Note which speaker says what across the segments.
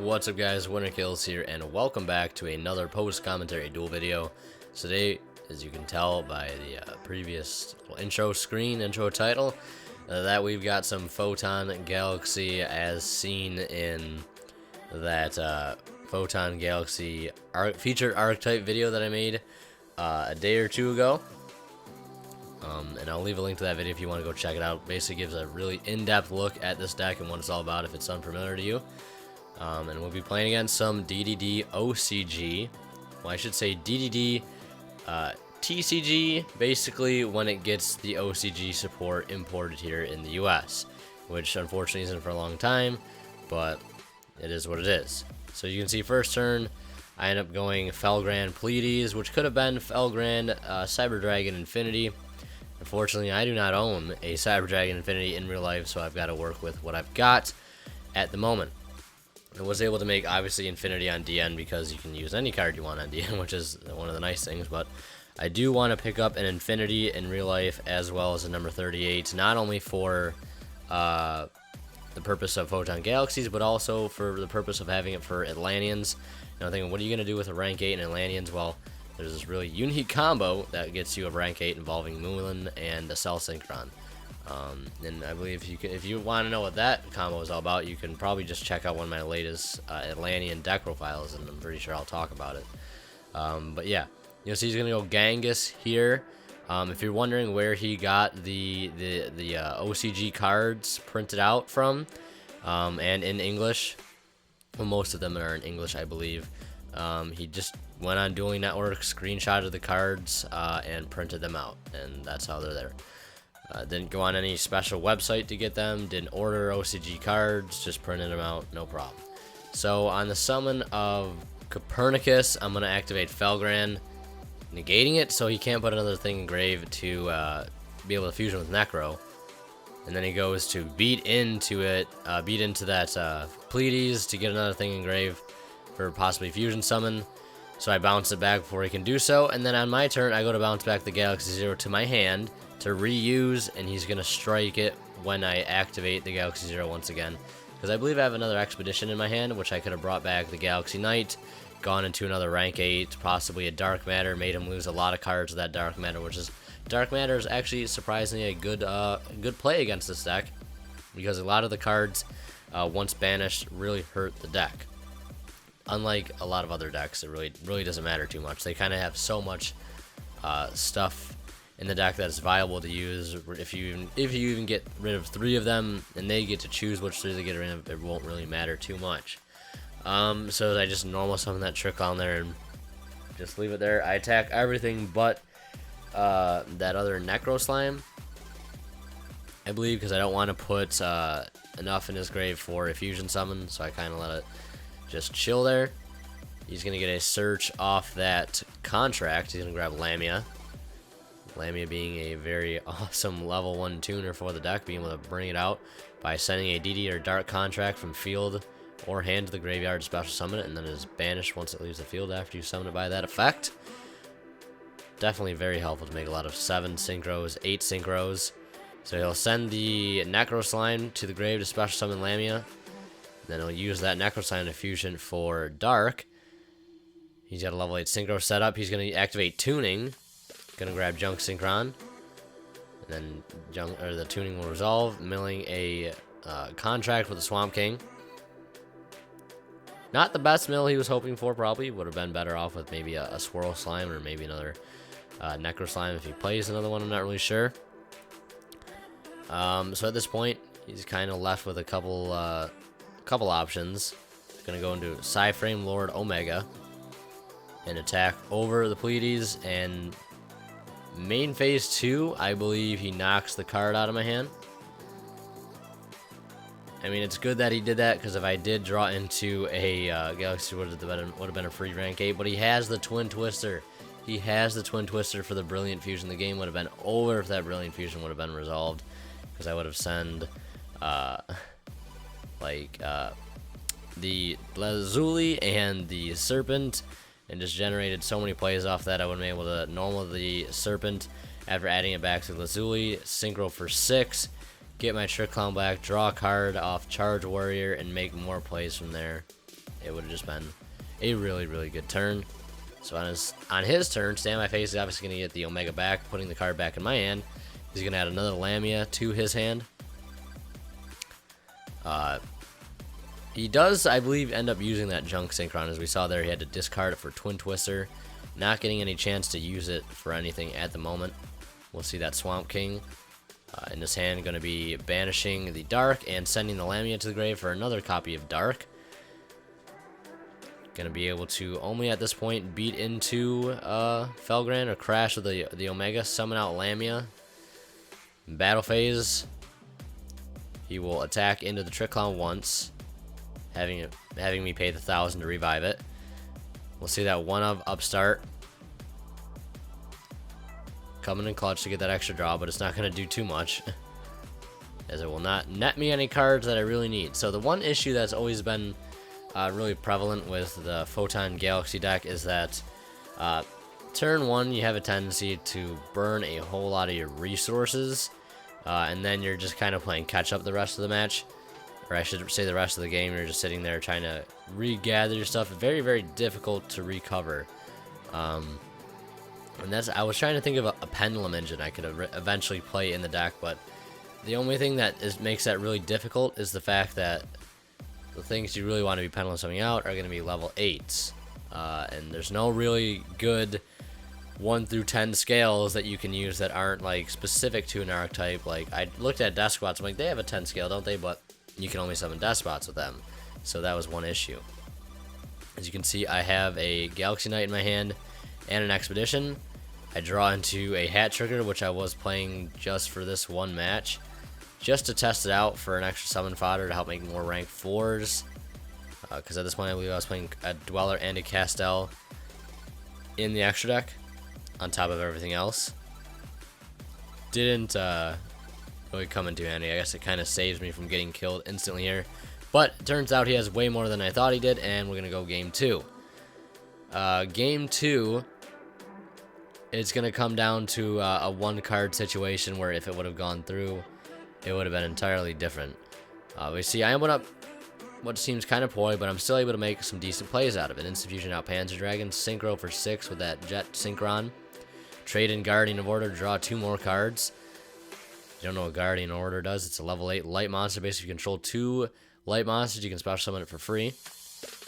Speaker 1: What's up guys, Winter Kills here, and welcome back to another post-commentary duel video. Today, as you can tell by the previous intro title, that we've got some Photon-Galaxy as seen in that Photon-Galaxy featured archetype video that I made a day or two ago. And I'll leave a link to that video if you want to go check it out. Basically gives a really in-depth look at this deck and what it's all about if it's unfamiliar to you. And we'll be playing against some DDD OCG. Well, I should say DDD TCG, basically when it gets the OCG support imported here in the US, which unfortunately isn't for a long time, but it is what it is. So you can see first turn, I end up going Felgrand Pleiades, which could have been Felgrand Cyber Dragon Infinity. Unfortunately, I do not own a Cyber Dragon Infinity in real life, so I've got to work with what I've got at the moment. I was able to make, obviously, Infinity on DN because you can use any card you want on DN, which is one of the nice things, but I do want to pick up an Infinity in real life as well as a number 38, not only for the purpose of Photon Galaxies, but also for the purpose of having it for Atlanteans. And I'm thinking, what are you going to do with a rank 8 and Atlanteans? Well, there's this really unique combo that gets you a rank 8 involving Mulan and a Cell Synchron. And I believe if you want to know what that combo is all about, you can probably just check out one of my latest Atlantean deck profiles, and I'm pretty sure I'll talk about it. But yeah, you'll see he's going to go Genghis here. If you're wondering where he got the OCG cards printed out from, and in English, well, most of them are in English, I believe. He just went on Dueling Network, screenshotted the cards, and printed them out, and that's how they're there. Didn't go on any special website to get them, didn't order OCG cards, just printed them out, no problem. So on the summon of Copernicus, I'm going to activate Felgrand, negating it so he can't put another thing in grave to be able to fusion with Necro. And then he goes to beat into that Pleiades to get another thing in grave for possibly fusion summon. So I bounce it back before he can do so, and then on my turn I go to bounce back the Galaxy Zero to my hand to reuse, and he's gonna strike it when I activate the Galaxy Zero once again, because I believe I have another Expedition in my hand, which I could have brought back the Galaxy Knight, gone into another rank 8, possibly a Dark Matter, made him lose a lot of cards with that Dark Matter, which is Dark Matter is actually surprisingly a good play against this deck, because a lot of the cards once banished really hurt the deck. Unlike a lot of other decks, it really doesn't matter too much. They kind of have so much stuff in the deck that is viable to use. If you even get rid of 3 of them, and they get to choose which 3 they get rid of, it won't really matter too much. So I just normal summon that trick on there and just leave it there. I attack everything but that other Necro Slime, I believe, because I don't want to put enough in his grave for a fusion summon, so I kind of let it just chill there. He's going to get a search off that contract. He's going to grab Lamia. Lamia being a very awesome level 1 tuner for the deck, being able to bring it out by sending a DD or Dark contract from field or hand to the graveyard to special summon it, and then it is banished once it leaves the field after you summon it by that effect. Definitely very helpful to make a lot of 7 synchros, 8 synchros. So he'll send the Necro Slime to the grave to special summon Lamia. Then he'll use that Necro Slime to fusion for Dark. He's got a level 8 synchro set up. He's going to activate Tuning. Going to grab Junk Synchron. And then the tuning will resolve, milling a contract with the Swamp King. Not the best mill he was hoping for, probably. Would have been better off with maybe a Swirl Slime or maybe another Necro Slime if he plays another one. I'm not really sure. So at this point, he's kind of left with a couple options. He's going to go into Psyframe Lord Omega and attack over the Pleiades, and main phase 2, I believe he knocks the card out of my hand. I mean, it's good that he did that, because if I did draw into a Galaxy, would have been a free rank 8, but he has the Twin Twister. He has the Twin Twister for the Brilliant Fusion. The game would have been over if that Brilliant Fusion would have been resolved, because I would have sent the Lazuli and the Serpent, and just generated so many plays off that I would have been able to normal the Serpent after adding it back to Lazuli, synchro for 6, get my Trick Clown back, draw a card off Charge Warrior, and make more plays from there. it would have just been a really, really good turn. So on his turn, Stand My Face is obviously going to get the Omega back, putting the card back in my hand. He's going to add another Lamia to his hand. He does, I believe, end up using that Junk Synchron. As we saw there, he had to discard it for Twin Twister. Not getting any chance to use it for anything at the moment. We'll see that Swamp King in his hand, going to be banishing the Dark and sending the Lamia to the grave for another copy of Dark. Going to be able to only at this point beat into Felgrand or crash with the Omega, summon out Lamia. In battle phase, he will attack into the Trick Clown once, having me pay the 1,000 to revive it. We'll see that one of Upstart coming in clutch to get that extra draw, but it's not going to do too much, as it will not net me any cards that I really need. So the one issue that's always been really prevalent with the Photon-Galaxy deck is that turn 1 you have a tendency to burn a whole lot of your resources, and then you're just kind of playing catch up the rest of the match, or I should say the rest of the game. You're just sitting there trying to regather your stuff. Very, very difficult to recover. And I was trying to think of a pendulum engine I could eventually play in the deck, but the only thing that makes that really difficult is the fact that the things you really want to be pendulum something out are going to be level 8s. And there's no really good 1 through 10 scales that you can use that aren't like specific to an archetype. Like, I looked at Despots, I'm like, they have a 10 scale, don't they? But you can only summon Despots with them. So that was one issue. As you can see, I have a Galaxy Knight in my hand and an Expedition. I draw into a Hat Trigger, which I was playing just for this one match, just to test it out for an extra summon fodder to help make more rank 4s. Because at this point, I believe I was playing a Dweller and a Castel in the extra deck, on top of everything else. Didn't really come into handy. I guess it kind of saves me from getting killed instantly here. But it turns out he has way more than I thought he did, and we're going to go game 2. Game 2, it's going to come down to a 1-card situation where if it would have gone through, it would have been entirely different. We see I went up what seems kind of poorly, but I'm still able to make some decent plays out of it. Instant Fusion out Panzer Dragon, Synchro for 6 with that Jet Synchron. Trade in Guardian of Order, draw 2 more cards. If you don't know what Guardian of Order does, it's a level 8 light monster. Basically, if you control 2 light monsters, you can special summon it for free.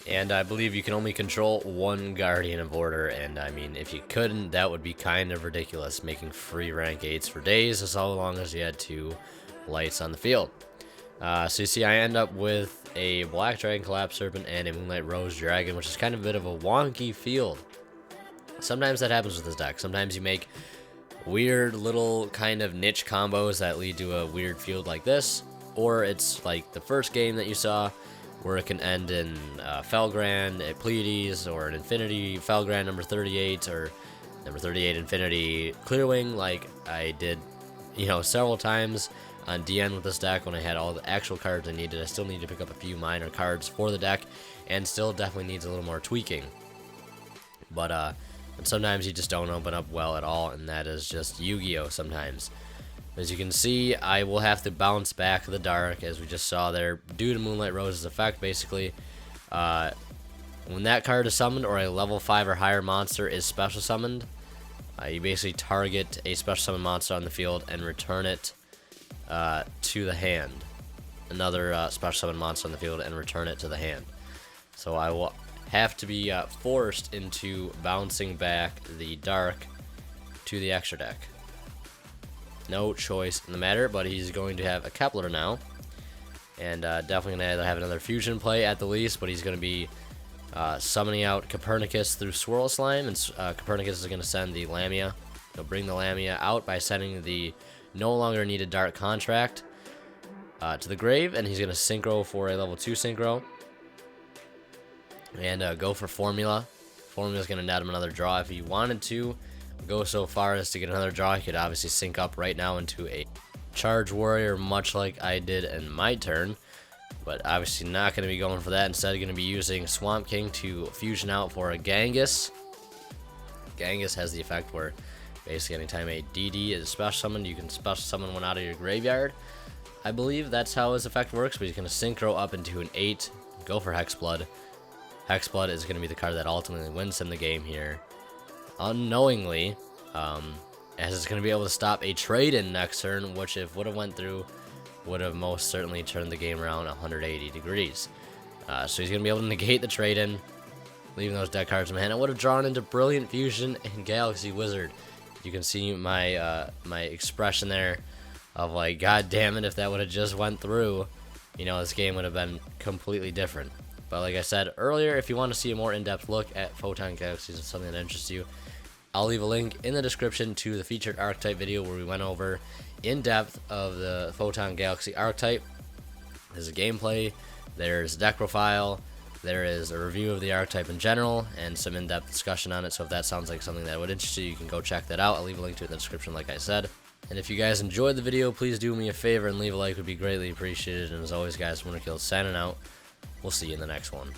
Speaker 1: And I believe you can only control 1 Guardian of Order, and I mean, if you couldn't, that would be kind of ridiculous, making free rank 8s for days, as long as you had 2 lights on the field. So you see, I end up with a Black Dragon Collapse Serpent and a Moonlight Rose Dragon, which is kind of a bit of a wonky field. Sometimes that happens with this deck. Sometimes you make weird little kind of niche combos that lead to a weird field like this, or it's like the first game that you saw, where it can end in Felgrand, a Pleiades, or an Infinity Felgrand number 38, or number 38 Infinity Clearwing, like I did, several times on DN with this deck when I had all the actual cards I needed. I still need to pick up a few minor cards for the deck, and still definitely needs a little more tweaking. But and sometimes you just don't open up well at all, and that is just Yu-Gi-Oh! Sometimes. As you can see, I will have to bounce back the Dark, as we just saw there, due to Moonlight Rose's effect. Basically, when that card is summoned, or a level 5 or higher monster is special summoned, you basically target a special summon monster on the field and return it to the hand. Another special summon monster on the field and return it to the hand. So I will have to be forced into bouncing back the Dark to the extra deck. No choice in the matter, but he's going to have a Kepler now, and definitely going to have another fusion play at the least, but he's going to be summoning out Copernicus through Swirl Slime, and Copernicus is going to send the Lamia. He'll bring the Lamia out by sending the no longer needed Dark Contract to the grave, and he's going to Synchro for a level 2 Synchro, and go for Formula. Formula's going to net him another draw if he wanted to. Go so far as to get another draw. He could obviously sync up right now into a Charge Warrior, much like I did in my turn, but obviously not going to be going for that. Instead, going to be using Swamp King to fusion out for a Genghis. Genghis has the effect where basically anytime a DD is special summoned, you can special summon one out of your graveyard. I believe that's how his effect works, but he's going to Synchro up into an 8, go for Hexblood, X-Blood is going to be the card that ultimately wins him the game here, unknowingly, as it's going to be able to stop a trade-in next turn, which if would have went through, would have most certainly turned the game around 180 degrees. So he's going to be able to negate the trade-in, leaving those deck cards in hand. I would have drawn into Brilliant Fusion and Galaxy Wizard. You can see my my expression there of like, god damn it, if that would have just went through, you know, this game would have been completely different. But like I said earlier, if you want to see a more in-depth look at Photon-Galaxies and something that interests you, I'll leave a link in the description to the featured archetype video where we went over in depth of the Photon-Galaxy archetype. There's a gameplay, there's deck profile, there is a review of the archetype in general, and some in-depth discussion on it. So if that sounds like something that would interest you, you can go check that out. I'll leave a link to it in the description like I said. And if you guys enjoyed the video, please do me a favor and leave a like, would be greatly appreciated. And as always guys, Winterkill signing out. We'll see you in the next one.